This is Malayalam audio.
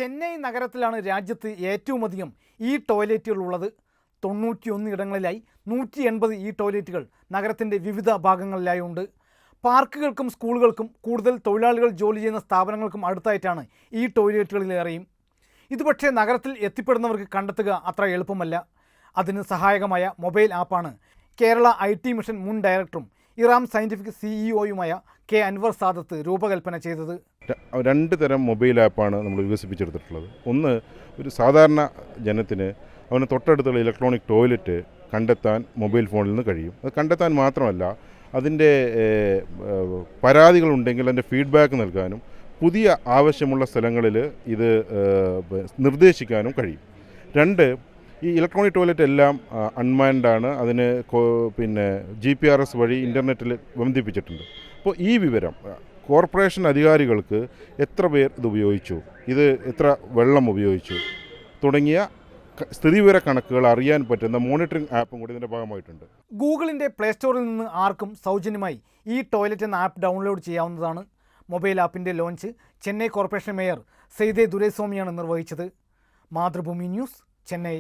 ചെന്നൈ നഗരത്തിലാണ് രാജ്യത്ത് ഏറ്റവുമധികം ഈ ടോയ്ലറ്റുകൾ ഉള്ളത്. 91 ഇടങ്ങളിലായി 180 ഈ ടോയ്ലറ്റുകൾ നഗരത്തിൻ്റെ വിവിധ ഭാഗങ്ങളിലായി ഉണ്ട്. പാർക്കുകൾക്കും സ്കൂളുകൾക്കും കൂടുതൽ തൊഴിലാളികൾ ജോലി ചെയ്യുന്ന സ്ഥാപനങ്ങൾക്കും അടുത്തായിട്ടാണ് ഈ ടോയ്ലറ്റുകളിലേറെയും. ഇത് പക്ഷേ നഗരത്തിൽ എത്തിപ്പെടുന്നവർക്ക് കണ്ടെത്തുക അത്ര എളുപ്പമല്ല. അതിന് സഹായകമായ മൊബൈൽ ആപ്പാണ് കേരള IT മിഷൻ മുൻ ഡയറക്ടറും Eram scientific CEO K Anwar Sadath രൂപകൽപ്പന ചെയ്തത്. 2 തരം മൊബൈൽ ആപ്പാണ് നമ്മൾ വികസിപ്പിച്ചെടുത്തിട്ടുള്ളത്. ഒന്ന്, ഒരു സാധാരണ ജനത്തിന് അവന് തൊട്ടടുത്തുള്ള ഇലക്ട്രോണിക് ടോയ്ലറ്റ് കണ്ടെത്താൻ മൊബൈൽ ഫോണിൽ നിന്ന് കഴിയും. അത് കണ്ടെത്താൻ മാത്രമല്ല, അതിൻ്റെ പരാതികളുണ്ടെങ്കിൽ അതിൻ്റെ ഫീഡ്ബാക്ക് നൽകാനും പുതിയ ആവശ്യമുള്ള സ്ഥലങ്ങളിൽ ഇത് നിർദ്ദേശിക്കാനും കഴിയും. 2, ഈ ഇലക്ട്രോണിക് ടോയ്ലറ്റ് എല്ലാം അൺമാൻഡാണ്. അതിന് GPRS വഴി ഇൻ്റർനെറ്റിൽ ബന്ധിപ്പിച്ചിട്ടുണ്ട്. അപ്പോൾ ഈ വിവരം കോർപ്പറേഷൻ അധികാരികൾക്ക് എത്ര പേർ ഇത് ഉപയോഗിച്ചു, ഇത് എത്ര വെള്ളം ഉപയോഗിച്ചു തുടങ്ങിയ സ്ഥിതിവിവര കണക്കുകൾ അറിയാൻ പറ്റുന്ന മോണിറ്ററിംഗ് ആപ്പും കൂടി ഇതിൻ്റെ ഭാഗമായിട്ടുണ്ട്. ഗൂഗിളിൻ്റെ പ്ലേ സ്റ്റോറിൽ നിന്ന് ആർക്കും സൗജന്യമായി ഈ ടോയ്ലറ്റ് എന്ന ആപ്പ് ഡൗൺലോഡ് ചെയ്യാവുന്നതാണ്. മൊബൈൽ ആപ്പിൻ്റെ launch Chennai corporation mayor Saidai ദുരൈസ്വാമിയാണ് നിർവഹിച്ചത്. മാതൃഭൂമി ന്യൂസ്, ചെന്നൈ.